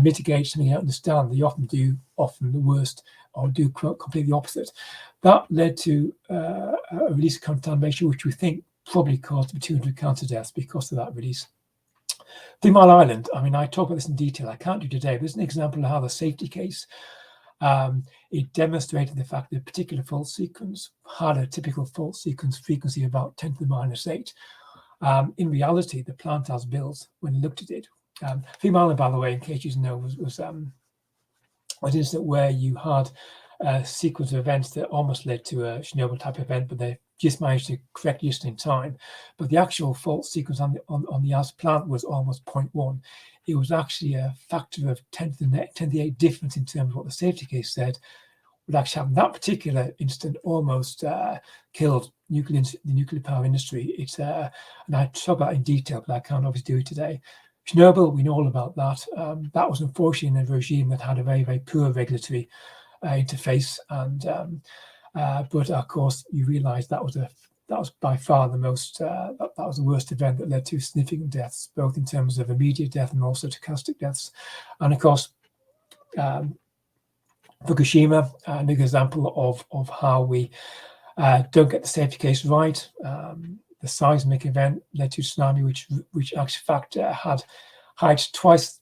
mitigate something they don't understand, they often do the worst, or do completely the opposite. That led to a release of contamination, which we think probably caused 200 cancer deaths because of that release. 3 Mile Island, I talk about this in detail. I can't do today, but it's an example of how the safety case, it demonstrated the fact that a particular fault sequence had a typical fault sequence frequency of about 10 to the -8. In reality, the plant as built, when you looked at it, Three Mile, by the way, in case you know, was an incident where you had a sequence of events that almost led to a Chernobyl type event, but they just managed to correct just in time. But the actual fault sequence on the as plant was almost 0.1. It was actually a factor of 10 to the 8 difference in terms of what the safety case said would actually happen. That particular incident almost killed the nuclear power industry. It's and I talk about it in detail, but I can't obviously do it today. Chernobyl, we know all about that. That was unfortunately in a regime that had a very, very poor regulatory interface, and but of course you realise that was by far the most that was the worst event that led to significant deaths, both in terms of immediate death and also stochastic deaths. And of course, Fukushima, another example of how we don't get the safety case right. The seismic event led to tsunami, which actually had height twice.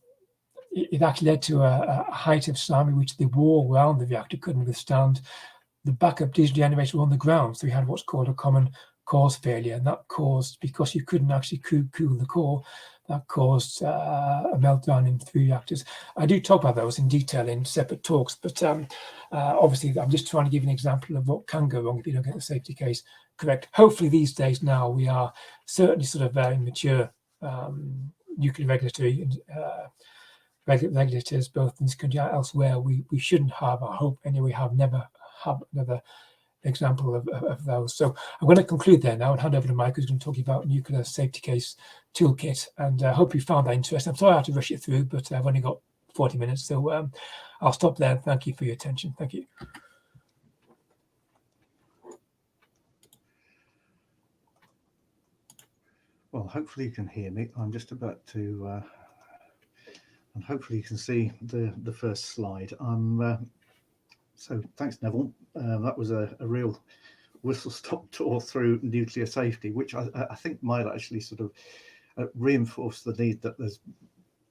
It actually led to a height of tsunami which the wall around the reactor couldn't withstand. The backup diesel generator were on the ground, so we had what's called a common cause failure, and that caused, because you couldn't actually cool the core, that caused a meltdown in 3 reactors. I do talk about those in detail in separate talks, but obviously I'm just trying to give you an example of what can go wrong if you don't get the safety case correct. Hopefully these days now we are certainly sort of very mature nuclear regulatory regulators, both in this country and elsewhere. We shouldn't have, I hope anyway, never have another example of those. So I'm going to conclude there now and hand over to Mike, who's going to talk about nuclear safety case toolkit. And I hope you found that interesting. I'm sorry I had to rush it through, but I've only got 40 minutes. So I'll stop there. Thank you for your attention. Thank you. Well, hopefully you can hear me. I'm just about to, and hopefully you can see the first slide. So thanks, Neville. That was a real whistle-stop tour through nuclear safety, which I think might actually sort of reinforce the need that there's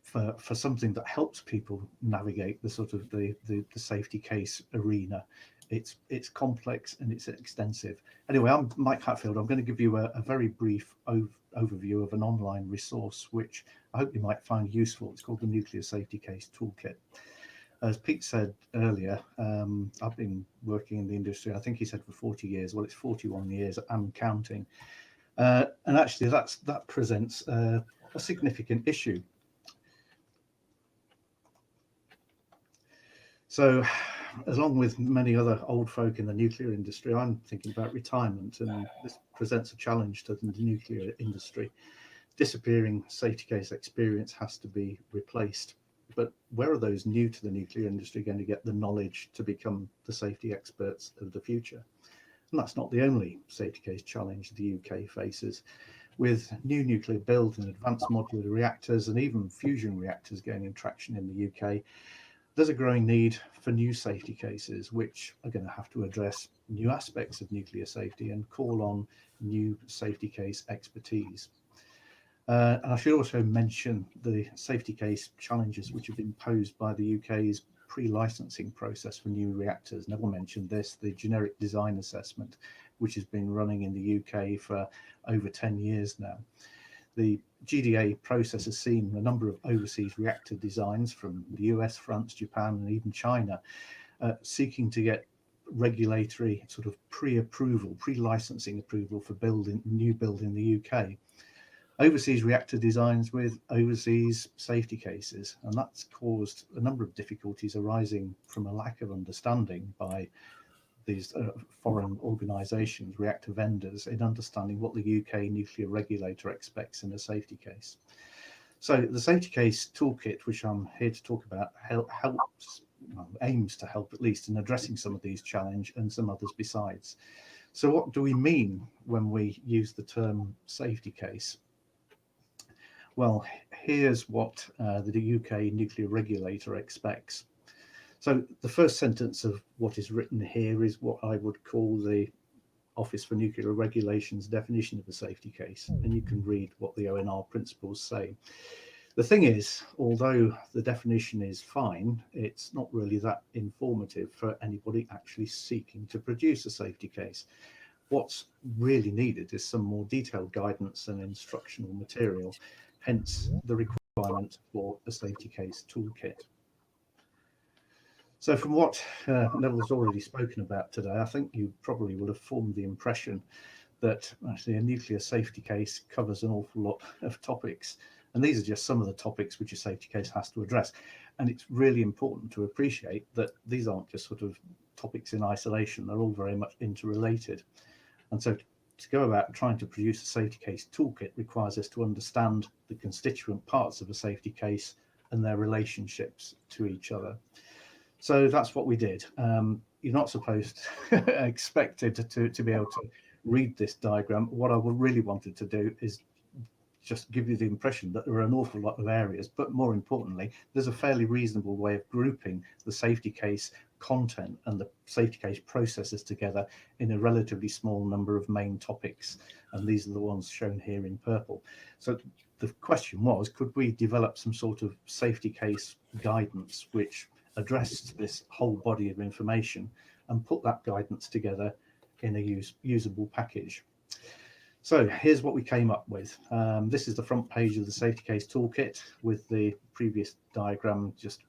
for something that helps people navigate the sort of the safety case arena. It's complex and it's extensive. Anyway, I'm Mike Hatfield. I'm going to give you a very brief overview of an online resource which I hope you might find useful. It's called the Nuclear Safety Case Toolkit. As Pete said earlier, I've been working in the industry, I think he said for 40 years. Well, it's 41 years and counting. And actually that presents a significant issue. So, along with many other old folk in the nuclear industry, I'm thinking about retirement, and this presents a challenge to the nuclear industry. Disappearing safety case experience has to be replaced. But where are those new to the nuclear industry going to get the knowledge to become the safety experts of the future? And that's not the only safety case challenge the UK faces. With new nuclear builds and advanced modular reactors and even fusion reactors gaining traction in the UK, there's a growing need for new safety cases, which are going to have to address new aspects of nuclear safety and call on new safety case expertise. And I should also mention the safety case challenges which have been posed by the UK's pre-licensing process for new reactors. Neville mentioned this, the generic design assessment, which has been running in the UK for over 10 years now. The GDA process has seen a number of overseas reactor designs from the US, France, Japan, and even China, seeking to get regulatory sort of pre-approval, pre-licensing approval for new build in the UK. Overseas reactor designs with overseas safety cases, and that's caused a number of difficulties arising from a lack of understanding by these foreign organisations, reactor vendors, in understanding what the UK nuclear regulator expects in a safety case. So the safety case toolkit, which I'm here to talk about, aims to help at least in addressing some of these challenges and some others besides. So what do we mean when we use the term safety case? Well, here's what the UK nuclear regulator expects. So the first sentence of what is written here is what I would call the Office for Nuclear Regulation's definition of a safety case, and you can read what the ONR principles say. The thing is, although the definition is fine, it's not really that informative for anybody actually seeking to produce a safety case. What's really needed is some more detailed guidance and instructional material, hence the requirement for a safety case toolkit. So from what Neville's already spoken about today, I think you probably will have formed the impression that actually a nuclear safety case covers an awful lot of topics. And these are just some of the topics which a safety case has to address. And it's really important to appreciate that these aren't just sort of topics in isolation, they're all very much interrelated. And so to go about trying to produce a safety case toolkit requires us to understand the constituent parts of a safety case and their relationships to each other. So that's what we did. You're not supposed expected to be able to read this diagram. What I really wanted to do is just give you the impression that there are an awful lot of areas, but more importantly, there's a fairly reasonable way of grouping the safety case content and the safety case processes together in a relatively small number of main topics. And these are the ones shown here in purple. So the question was, could we develop some sort of safety case guidance which addressed this whole body of information and put that guidance together in a usable package? So here's what we came up with. This is the front page of the safety case toolkit with the previous diagram just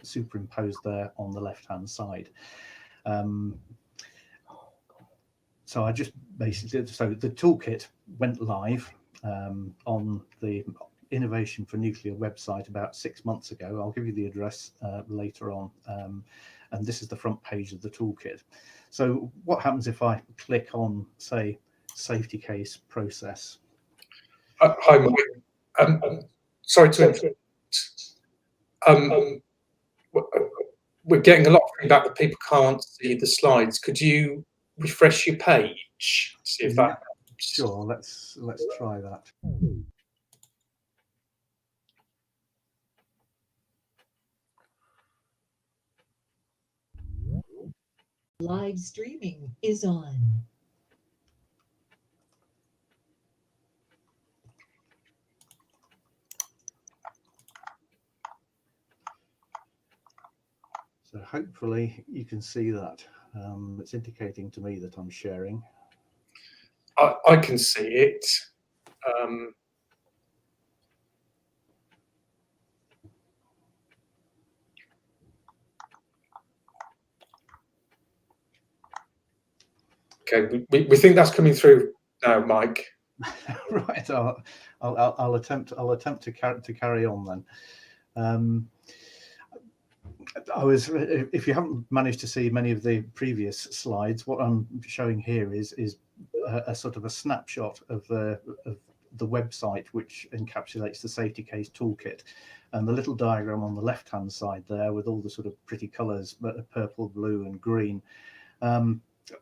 superimposed there on the left-hand side. So I just basically, so the toolkit went live on the Innovation for Nuclear website about 6 months ago. I'll give you the address later on. And this is the front page of the toolkit. So what happens if I click on, say, safety case process? Hi, Mike. Sorry to interrupt. We're getting a lot of feedback that people can't see the slides. Could you refresh your page? See if that helps. Sure, let's try that. Live streaming is on. So hopefully you can see that. It's indicating to me that I'm sharing. I can see it. Okay, we think that's coming through now, Mike. Right, I'll attempt to carry on then. If you haven't managed to see many of the previous slides, what I'm showing here is a sort of a snapshot of the website which encapsulates the safety case toolkit, and the little diagram on the left hand side there with all the sort of pretty colors, purple, blue and green.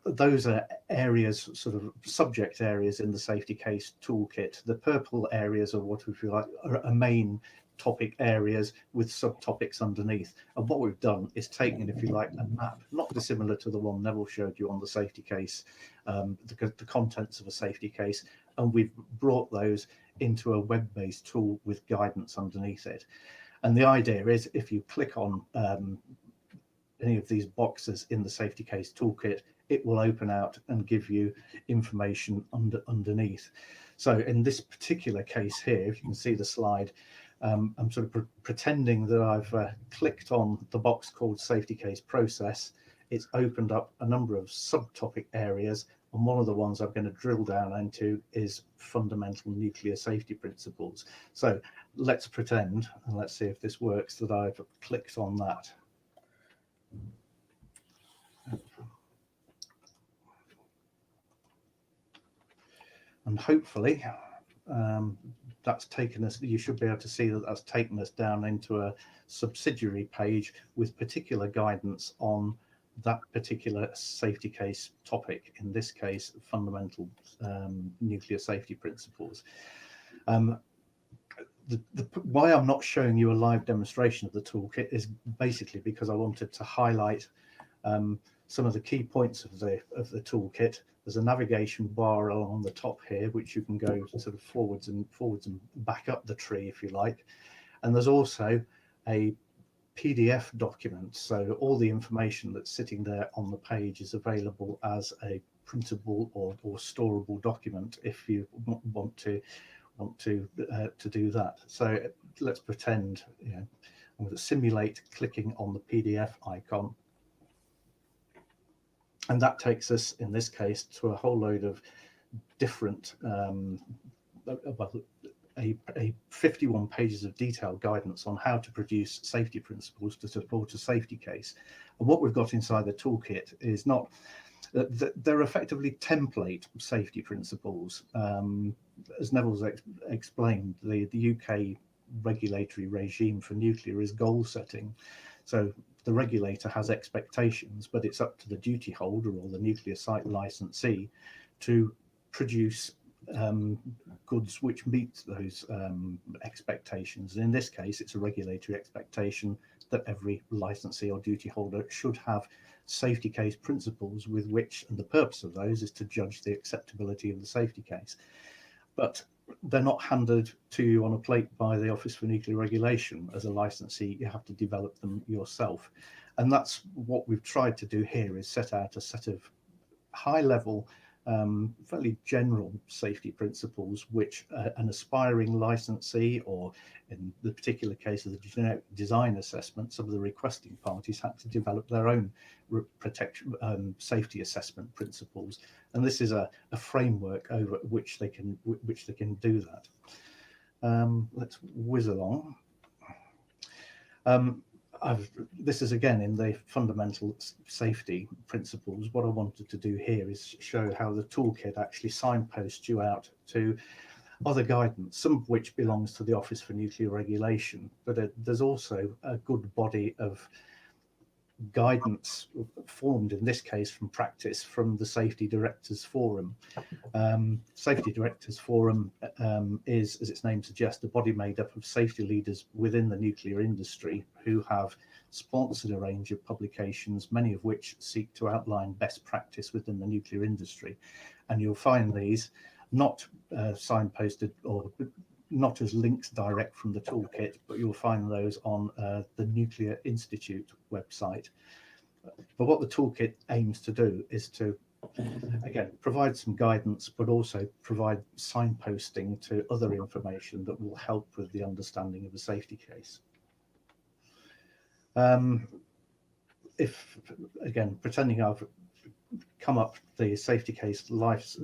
Those are areas, sort of subject areas in the safety case toolkit. The purple areas are what, if you like, are main topic areas with subtopics underneath. And what we've done is taken, if you like, a map, not dissimilar to the one Neville showed you on the safety case, the contents of a safety case, and we've brought those into a web-based tool with guidance underneath it. And the idea is, if you click on any of these boxes in the safety case toolkit, it will open out and give you information underneath. So in this particular case here, if you can see the slide, I'm sort of pretending that I've clicked on the box called safety case process. It's opened up a number of subtopic areas, and one of the ones I'm going to drill down into is fundamental nuclear safety principles. So let's pretend, and let's see if this works, that I've clicked on that. And hopefully that's taken us, you should be able to see that that's taken us down into a subsidiary page with particular guidance on that particular safety case topic, in this case, fundamental nuclear safety principles. Why I'm not showing you a live demonstration of the toolkit is basically because I wanted to highlight some of the key points of the toolkit. There's a navigation bar along the top here, which you can go sort of forwards and back up the tree if you like. And there's also a PDF document. So all the information that's sitting there on the page is available as a printable or storable document if you want to do that. So let's pretend, I'm going to simulate clicking on the PDF icon, and that takes us in this case to a whole load of different a 51 pages of detailed guidance on how to produce safety principles to support a safety case. And what we've got inside the toolkit is not, they're effectively template safety principles. As Neville's explained, the UK regulatory regime for nuclear is goal setting. So the regulator has expectations, but it's up to the duty holder or the nuclear site licensee to produce goods which meet those expectations. And in this case, it's a regulatory expectation that every licensee or duty holder should have safety case principles with which, and the purpose of those is to judge the acceptability of the safety case. But they're not handed to you on a plate by the Office for Nuclear Regulation. As a licensee, you have to develop them yourself. And that's what we've tried to do here, is set out a set of high level, fairly general safety principles which an aspiring licensee, or in the particular case of the generic design assessment, some of the requesting parties had to develop their own protection safety assessment principles, and this is a framework over which they can do that. Let's whiz along. This is again in the fundamental safety principles. What I wanted to do here is show how the toolkit actually signposts you out to other guidance, some of which belongs to the Office for Nuclear Regulation, but there's also a good body of guidance formed, in this case from practice, from the Safety Directors Forum. Safety Directors Forum is, as its name suggests, a body made up of safety leaders within the nuclear industry who have sponsored a range of publications, many of which seek to outline best practice within the nuclear industry. And you'll find these not signposted or not as links direct from the toolkit, but you'll find those on the Nuclear Institute website. But what the toolkit aims to do is to, again, provide some guidance, but also provide signposting to other information that will help with the understanding of a safety case. If, again, pretending I've come up the safety case life,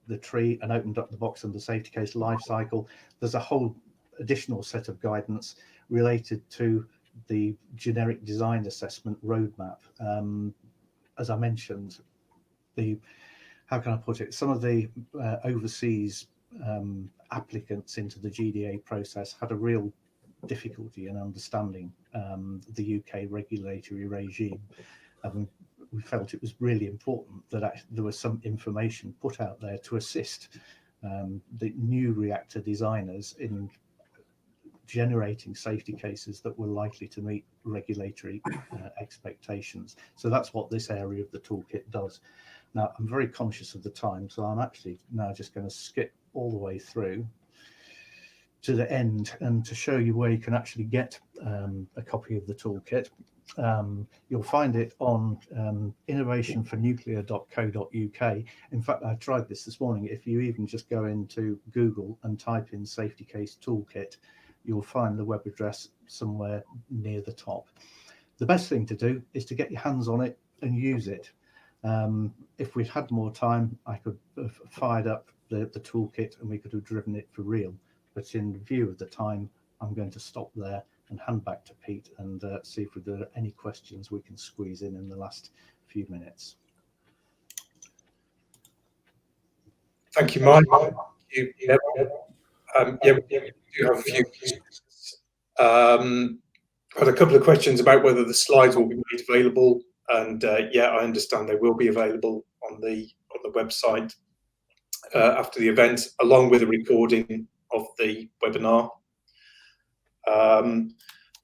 the tree, and opened up the box on the safety case life cycle, there's a whole additional set of guidance related to the generic design assessment roadmap. As I mentioned, how can I put it, some of the overseas applicants into the GDA process had a real difficulty in understanding the UK regulatory regime. We felt it was really important that there was some information put out there to assist the new reactor designers in generating safety cases that were likely to meet regulatory expectations. So that's what this area of the toolkit does. Now, I'm very conscious of the time, so I'm actually now just going to skip all the way through to the end and to show you where you can actually get a copy of the toolkit. You'll find it on innovationfornuclear.co.uk. In fact, I tried this morning. If you even just go into Google and type in safety case toolkit, you'll find the web address somewhere near the top. The best thing to do is to get your hands on it and use it. If we'd had more time, I could have fired up the toolkit and we could have driven it for real. But in view of the time, I'm going to stop there and hand back to Pete and see if there are any questions we can squeeze in the last few minutes. Thank you, Mike. Yeah, we do have a few questions. I had a couple of questions about whether the slides will be made available, and yeah, I understand they will be available on the website after the event, along with a recording of the webinar.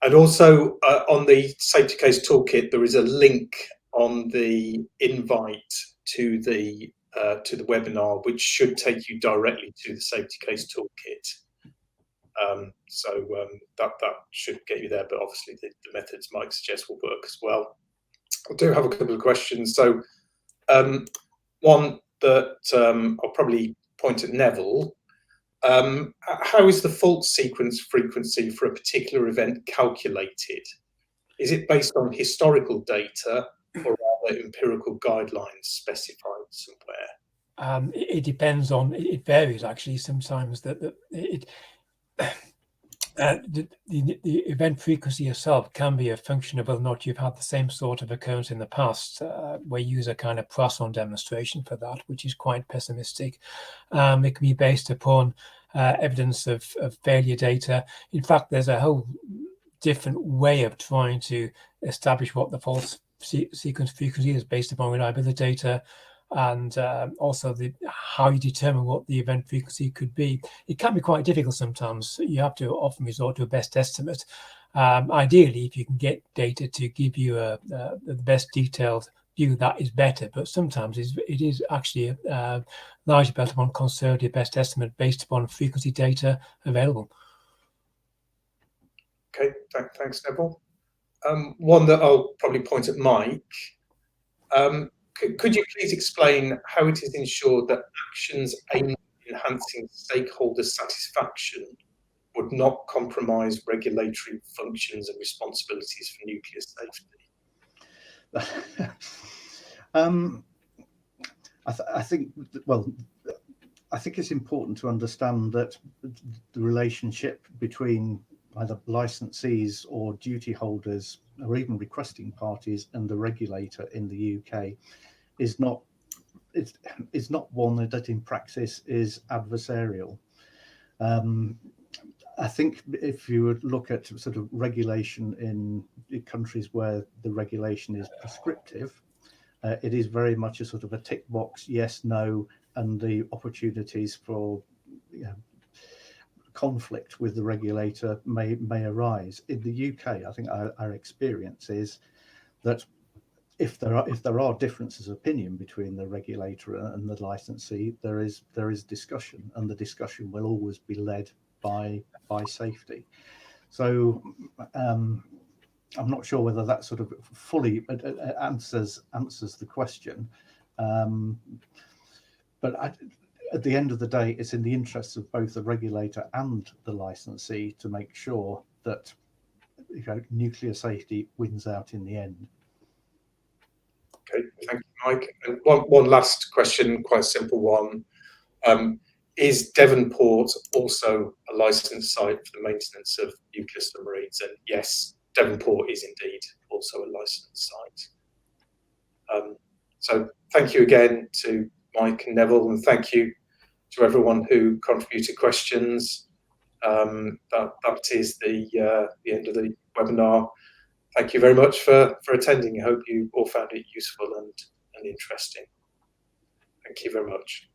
And also on the safety case toolkit, there is a link on the invite to the webinar, which should take you directly to the safety case toolkit. So that should get you there, but obviously the methods Mike suggests will work as well. I do have a couple of questions. So One that I'll probably point at Neville. How is the fault sequence frequency for a particular event calculated? Is it based on historical data or rather empirical guidelines specified somewhere? It depends on, it varies actually sometimes. The event frequency itself can be a function of whether or not you've had the same sort of occurrence in the past. We use a kind of Poisson demonstration for that, which is quite pessimistic. It can be based upon evidence of failure data. In fact, there's a whole different way of trying to establish what the fault sequence frequency is based upon reliability data, and also how you determine what the event frequency could be. It can be quite difficult sometimes. You have to often resort to a best estimate. Ideally, if you can get data to give you the best detailed view, that is better. But sometimes it is actually largely built upon conservative best estimate based upon frequency data available. Okay, thanks, Neville. One that I'll probably point at Mike. Could you please explain how it is ensured that actions aimed at enhancing stakeholder satisfaction would not compromise regulatory functions and responsibilities for nuclear safety? I think it's important to understand that the relationship between either licensees or duty holders or even requesting parties and the regulator in the UK is not one that in practice is adversarial. I think if you would look at sort of regulation in countries where the regulation is prescriptive, it is very much a sort of a tick box, yes, no, and the opportunities for conflict with the regulator may arise. In the UK, I think our experience is that if there are differences of opinion between the regulator and the licensee, there is discussion, and the discussion will always be led by safety. So I'm not sure whether that sort of fully answers the question, but at the end of the day, it's in the interests of both the regulator and the licensee to make sure that nuclear safety wins out in the end. Okay, thank you, Mike. And one last question, quite a simple one. Is Devonport also a licensed site for the maintenance of nuclear submarines? And yes, Devonport is indeed also a licensed site. So thank you again to Mike and Neville, and thank you to everyone who contributed questions. That is the end of the webinar. Thank you very much for attending. I hope you all found it useful and interesting. Thank you very much.